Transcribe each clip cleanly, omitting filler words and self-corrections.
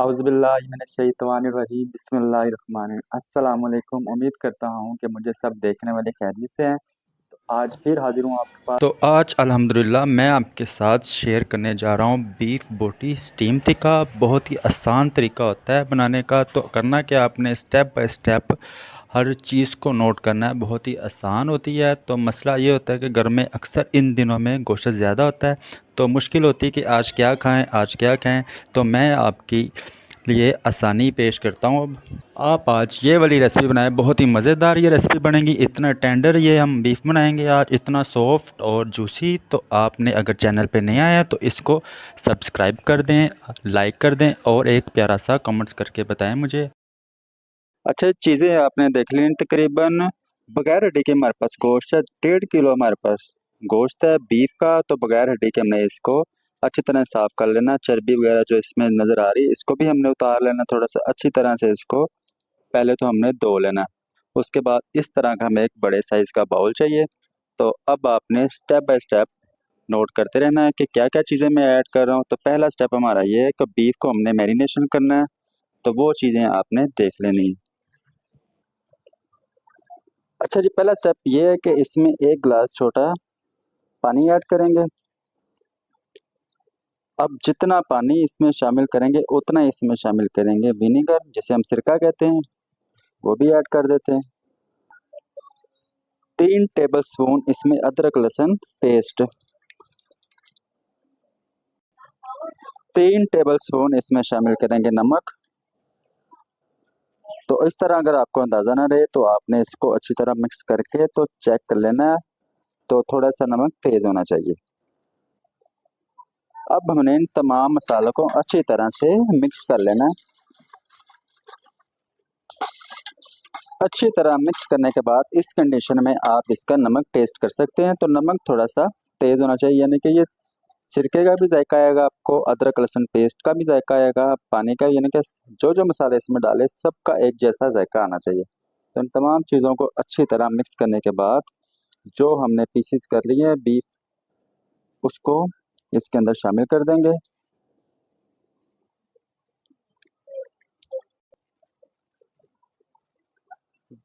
औज़ुबिल्लाहिमिनश्शैतानिर्रजीम अस्सलाम वालेकुम। उम्मीद करता हूँ कि मुझे सब देखने वाले खैरियत से हैं। तो आज फिर हाजिर हूँ आपके पास। तो आज अल्हम्दुलिल्लाह मैं आपके साथ शेयर करने जा रहा हूँ बीफ बोटी स्टीम टिक्का। बहुत ही आसान तरीका होता है बनाने का। तो करना क्या, आपने स्टेप बाय स्टेप हर चीज़ को नोट करना है। बहुत ही आसान होती है। तो मसला ये होता है कि घर में अक्सर इन दिनों में गोश्त ज़्यादा होता है, तो मुश्किल होती है कि आज क्या खाएं आज क्या खाएं। तो मैं आपकी लिए आसानी पेश करता हूँ। अब आप आज ये वाली रेसिपी बनाएं, बहुत ही मज़ेदार ये रेसिपी बनेगी। इतना टेंडर ये हम बीफ बनाएंगे आज, इतना सॉफ्ट और जूसी। तो आपने अगर चैनल पे नहीं आया तो इसको सब्सक्राइब कर दें, लाइक कर दें और एक प्यारा सा कमेंट्स करके बताएं मुझे। अच्छा, चीज़ें आपने देख ली तकरीबन। बगैर हड्डी के हमारे पास गोश्त है, 1.5 किलो हमारे पास गोश्त है बीफ का। तो बगैर हड्डी के हमने इसको अच्छी तरह साफ कर लेना। चर्बी वगैरह जो इसमें नज़र आ रही है इसको भी हमने उतार लेना थोड़ा सा अच्छी तरह से। इसको पहले तो हमने धो लेना। उसके बाद इस तरह का हमें एक बड़े साइज़ का बाउल चाहिए। तो अब आपने स्टेप बाय स्टेप नोट करते रहना है कि क्या क्या चीज़ें मैं ऐड कर रहा हूँ। तो पहला स्टेप हमारा ये है कि बीफ को हमने मैरिनेशन करना है। तो वो चीज़ें आपने देख लेनी है। अच्छा जी, पहला स्टेप ये है कि इसमें 1 गिलास छोटा पानी ऐड करेंगे। अब जितना पानी इसमें शामिल करेंगे उतना इसमें शामिल करेंगे विनेगर, जिसे हम सिरका कहते हैं, वो भी ऐड कर देते हैं। 3 टेबल स्पून इसमें अदरक लहसुन पेस्ट, 3 टेबल स्पून इसमें शामिल करेंगे नमक। तो इस तरह अगर आपको अंदाज़ा ना रहे तो आपने इसको अच्छी तरह मिक्स करके तो चेक कर लेना है। तो थोड़ा सा नमक तेज़ होना चाहिए। अब हमने इन तमाम मसालों को अच्छी तरह से मिक्स कर लेना है। अच्छी तरह मिक्स करने के बाद इस कंडीशन में आप इसका नमक टेस्ट कर सकते हैं। तो नमक थोड़ा सा तेज़ होना चाहिए, यानी कि ये सिरके का भी जायका आएगा आपको, अदरक लहसुन पेस्ट का भी जायका आएगा, पानी का, यानी कि जो जो मसाले इसमें डाले सबका एक जैसा जायका आना चाहिए। तो इन तमाम चीज़ों को अच्छी तरह मिक्स करने के बाद जो हमने पीसीस कर लिए हैं बीफ, उसको इसके अंदर शामिल कर देंगे।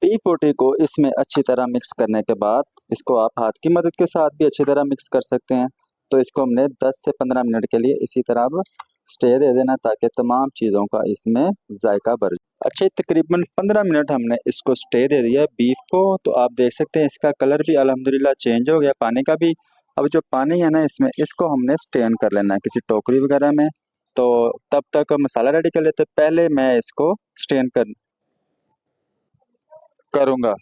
बीफ बोटी को इसमें अच्छी तरह मिक्स करने के बाद इसको आप हाथ की मदद के साथ भी अच्छी तरह मिक्स कर सकते हैं। तो इसको हमने 10 से 15 मिनट के लिए इसी तरह अब स्टे दे देना, ताकि तमाम चीज़ों का इसमें जायका भर जाए। अच्छे तकरीबन 15 मिनट हमने इसको स्टे दे दिया है बीफ को। तो आप देख सकते हैं इसका कलर भी अल्हम्दुलिल्लाह चेंज हो गया, पानी का भी। अब जो पानी है ना इसमें, इसको हमने स्टेन कर लेना है किसी टोकरी वगैरह में। तो तब तक मसाला रेडी कर लेते। पहले मैं इसको स्टेन करूँगा।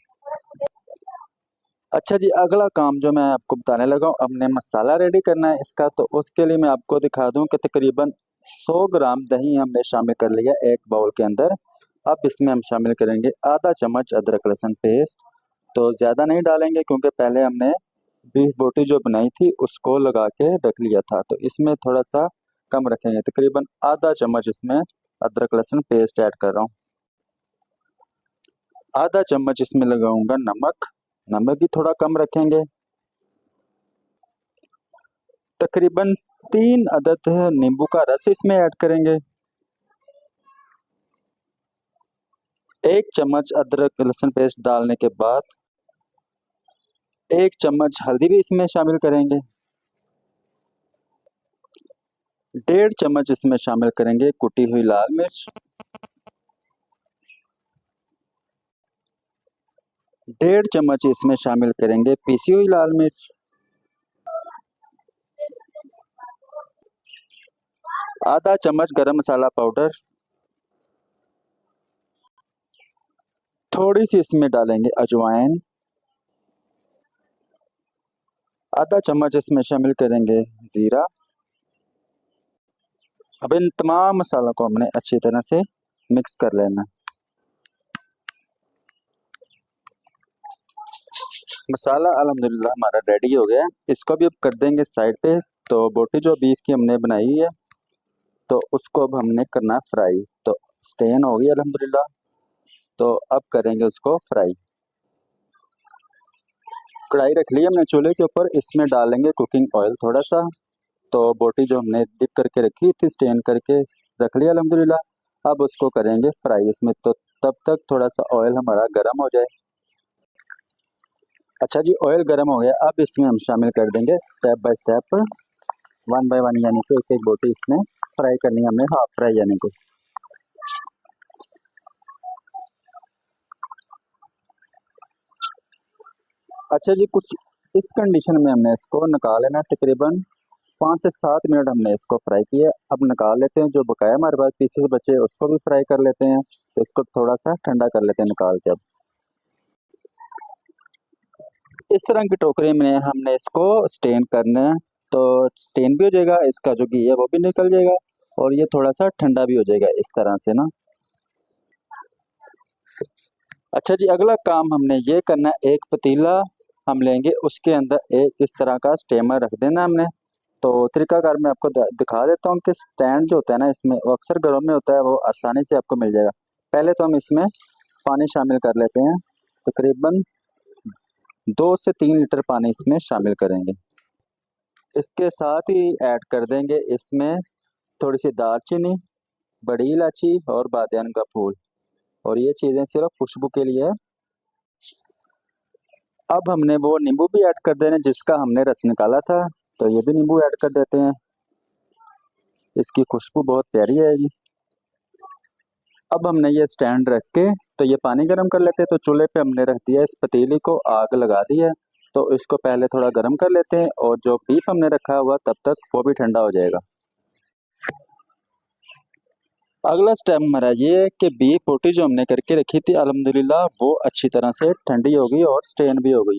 अच्छा जी, अगला काम जो मैं आपको बताने लगा हूँ, हमने मसाला रेडी करना है इसका। तो उसके लिए मैं आपको दिखा दूं कि तकरीबन 100 ग्राम दही हमने शामिल कर लिया एक बाउल के अंदर। अब इसमें हम शामिल करेंगे आधा चम्मच अदरक लहसुन पेस्ट। तो ज़्यादा नहीं डालेंगे क्योंकि पहले हमने बीफ बोटी जो बनाई थी उसको लगा के रख लिया था। तो इसमें थोड़ा सा कम रखेंगे, तकरीबन आधा चम्मच इसमें अदरक लहसुन पेस्ट ऐड कर रहा हूँ। आधा चम्मच इसमें लगाऊंगा नमक, नमक भी थोड़ा कम रखेंगे। तकरीबन 3 अदद नींबू का रस इसमें ऐड करेंगे। 1 चम्मच अदरक लहसुन पेस्ट डालने के बाद 1 चम्मच हल्दी भी इसमें शामिल करेंगे। 1.5 चम्मच इसमें शामिल करेंगे कुटी हुई लाल मिर्च। 1.5 चम्मच इसमें शामिल करेंगे पीसी हुई लाल मिर्च। आधा चम्मच गरम मसाला पाउडर। थोड़ी सी इसमें डालेंगे अजवाइन। आधा चम्मच इसमें शामिल करेंगे जीरा। अब इन तमाम मसालों को हमने अच्छी तरह से मिक्स कर लेना। मसाला अल्हम्दुलिल्लाह हमारा रेडी हो गया है। इसको भी अब कर देंगे साइड पे। तो बोटी जो बीफ की हमने बनाई हुई है, तो उसको अब हमने करना फ्राई। तो स्टेन हो गई अल्हम्दुलिल्लाह। तो अब करेंगे उसको फ्राई। कढ़ाई रख ली हमने चूल्हे के ऊपर, इसमें डालेंगे कुकिंग ऑयल थोड़ा सा। तो बोटी जो हमने डिप करके रखी थी, स्टेन करके रख लिया अल्हम्दुलिल्लाह। अब उसको करेंगे फ्राई इसमें, तो तब तक थोड़ा सा ऑयल हमारा गर्म हो जाए। अच्छा जी, ऑयल गर्म हो गया, अब इसमें हम शामिल कर देंगे step by step, one by one, यानी कि एक एक बोटी इसमें फ्राई करनी है हमने, हाफ फ्राई यानी कि। अच्छा जी, कुछ इस कंडीशन में हमने इसको निकाल लेना, तकरीबन 5 से 7 मिनट हमने इसको फ्राई किया। अब निकाल लेते हैं, जो बकाया हमारे पास पीसेस बचे उसको भी फ्राई कर लेते हैं, तो इसको थोड़ा सा ठंडा कर लेते हैं निकाल के। अब इस तरह की टोकरी में हमने इसको स्टेन करना है, तो स्टेन भी हो जाएगा, इसका जो घी है वो भी निकल जाएगा, और ये थोड़ा सा ठंडा भी हो जाएगा इस तरह से ना। अच्छा जी, अगला काम हमने ये करना है, एक पतीला हम लेंगे, उसके अंदर एक इस तरह का स्टेमर रख देना हमने। तो तरीकाकार मैं आपको दिखा देता हूँ कि स्टैंड जो होता है ना इसमें, वो अक्सर घरों में होता है, वो आसानी से आपको मिल जाएगा। पहले तो हम इसमें पानी शामिल कर लेते हैं, तकरीबन 2 से 3 लीटर पानी इसमें शामिल करेंगे। इसके साथ ही ऐड कर देंगे इसमें थोड़ी सी दालचीनी, बड़ी इलायची और बादियान का फूल, और ये चीज़ें सिर्फ खुशबू के लिए है। अब हमने वो नींबू भी ऐड कर देना जिसका हमने रस निकाला था, तो ये भी नींबू ऐड कर देते हैं, इसकी खुशबू बहुत प्यारी आएगी। अब हमने ये स्टैंड रख के, तो ये पानी गर्म कर लेते हैं, तो चूल्हे पे हमने रख दिया, इस पतीली को आग लगा दी है, तो इसको पहले थोड़ा गर्म कर लेते हैं, और जो बीफ हमने रखा हुआ तब तक वो भी ठंडा हो जाएगा। अगला स्टेप हमारा ये है कि बीफ बोटी जो हमने करके रखी थी अल्हम्दुलिल्लाह वो अच्छी तरह से ठंडी हो गई और स्टेन भी हो गई।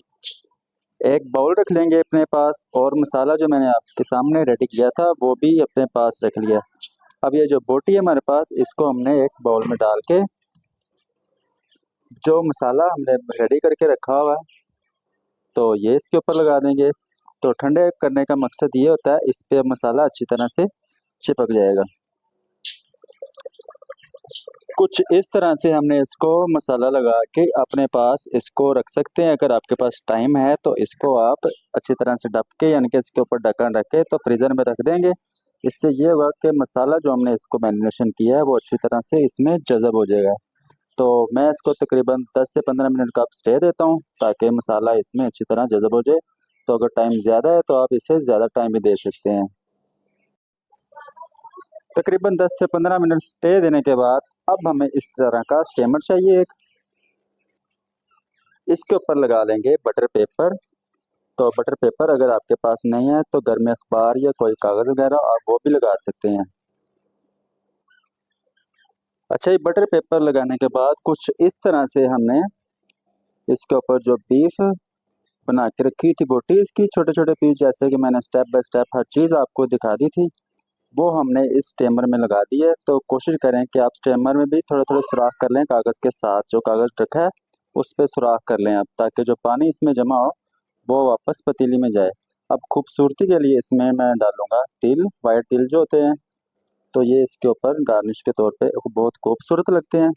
एक बाउल रख लेंगे अपने पास, और मसाला जो मैंने आपके सामने रेडी किया था वो भी अपने पास रख लिया। अब ये जो बोटी है हमारे पास, इसको हमने एक बाउल में डाल के, जो मसाला हमने रेडी करके रखा हुआ है तो ये इसके ऊपर लगा देंगे। तो ठंडे करने का मकसद ये होता है, इस पे मसाला अच्छी तरह से चिपक जाएगा। कुछ इस तरह से हमने इसको मसाला लगा के अपने पास इसको रख सकते हैं। अगर आपके पास टाइम है तो इसको आप अच्छी तरह से ढक के, यानी कि इसके ऊपर ढक्कन रख के तो फ्रीज़र में रख देंगे। इससे ये होगा कि मसाला जो हमने इसको मैरिनेशन किया है वो अच्छी तरह से इसमें जज़ब हो जाएगा। तो मैं इसको तकरीबन 10 से 15 मिनट का स्टे देता हूँ ताकि मसाला इसमें अच्छी तरह जज़ब हो जाए। तो अगर टाइम ज़्यादा है तो आप इसे ज़्यादा टाइम भी दे सकते हैं। तकरीबन 10 से 15 मिनट स्टे देने के बाद अब हमें इस तरह का स्टेमर चाहिए एक, इसके ऊपर लगा लेंगे बटर पेपर। तो बटर पेपर अगर आपके पास नहीं है तो घर में अखबार या कोई कागज़ वगैरह आप वो भी लगा सकते हैं। अच्छा, ये बटर पेपर लगाने के बाद कुछ इस तरह से हमने इसके ऊपर जो बीफ बना के रखी थी बोटी, इसकी छोटे छोटे पीस, जैसे कि मैंने स्टेप बाय स्टेप हर चीज़ आपको दिखा दी थी, वो हमने इस स्टेमर में लगा दी है। तो कोशिश करें कि आप स्टेमर में भी थोड़ा थोड़ा सुराख कर लें, कागज़ के साथ जो कागज़ रखा है उस पे सुराख कर लें आप, ताकि जो पानी इसमें जमा हो वो वापस पतीली में जाए। अब खूबसूरती के लिए इसमें मैं डालूंगा तिल, वाइट तिल जो होते हैं, तो ये इसके ऊपर गार्निश के तौर पे बहुत खूबसूरत लगते हैं।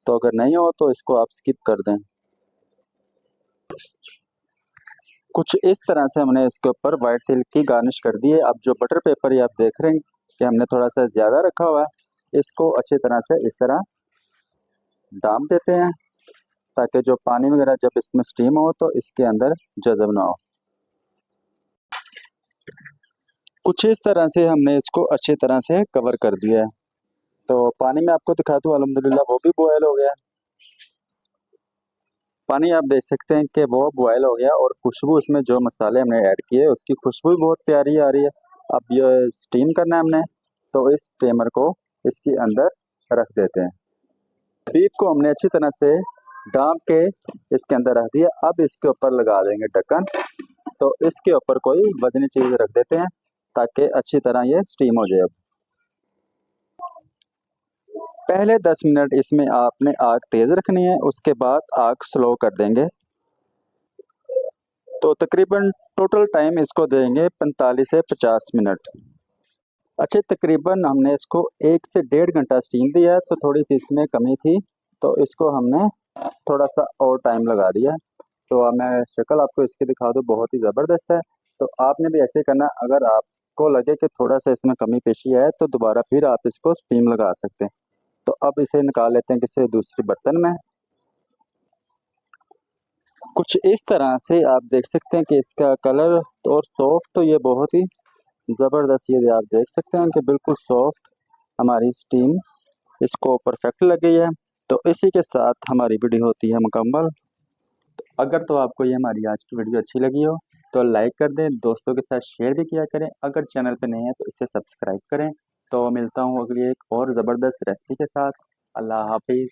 तो अगर नहीं हो तो इसको आप स्किप कर दें। कुछ इस तरह से हमने इसके ऊपर वाइट तिल की गार्निश कर दी है। अब जो बटर पेपर ये आप देख रहे हैं कि हमने थोड़ा सा ज़्यादा रखा हुआ है, इसको अच्छी तरह से इस तरह डाल देते हैं, ताकि जो पानी वगैरह जब इसमें स्टीम हो तो इसके अंदर जज़ब ना हो। कुछ इस तरह से हमने इसको अच्छी तरह से कवर कर दिया है। तो पानी में आपको दिखा दूँ, अल्हम्दुलिल्लाह वो भी बॉयल हो गया। पानी आप देख सकते हैं कि वो बॉयल हो गया, और खुशबू इसमें जो मसाले हमने ऐड किए उसकी खुशबू भी बहुत प्यारी आ रही है। अब ये स्टीम करना है हमने, तो इस स्टीमर को इसके अंदर रख देते हैं। बीफ को हमने अच्छी तरह से ढाँप के इसके अंदर रख दिया। अब इसके ऊपर लगा देंगे ढक्कन। तो इसके ऊपर कोई वजनी चीज़ रख देते हैं ताकि अच्छी तरह ये स्टीम हो जाए। अब पहले 10 मिनट इसमें आपने आग तेज़ रखनी है, उसके बाद आग स्लो कर देंगे। तो तकरीबन टोटल टाइम इसको देंगे 45 से 50 मिनट। अच्छा, तकरीबन हमने इसको 1 से 1.5 घंटा स्टीम दिया है, तो थोड़ी सी इसमें कमी थी, तो इसको हमने थोड़ा सा और टाइम लगा दिया। तो अब मैं शक्ल आपको इसकी दिखा दूँ, बहुत ही ज़बरदस्त है। तो आपने भी ऐसे करना, अगर आपको लगे कि थोड़ा सा इसमें कमी पेशी है तो दोबारा फिर आप इसको स्टीम लगा सकते हैं। तो अब इसे निकाल लेते हैं किसी दूसरे बर्तन में। कुछ इस तरह से आप देख सकते हैं कि इसका कलर और सॉफ्ट तो ये बहुत ही ज़बरदस्त, ये आप देख सकते हैं कि बिल्कुल सॉफ्ट हमारी स्टीम इसको परफेक्ट लग गई है। तो इसी के साथ हमारी वीडियो होती है मुकम्मल। तो अगर तो आपको ये हमारी आज की वीडियो अच्छी लगी हो तो लाइक कर दें, दोस्तों के साथ शेयर भी किया करें। अगर चैनल पे नए हैं तो इसे सब्सक्राइब करें। तो मिलता हूँ अगली एक और ज़बरदस्त रेसिपी के साथ। अल्लाह हाफिज़।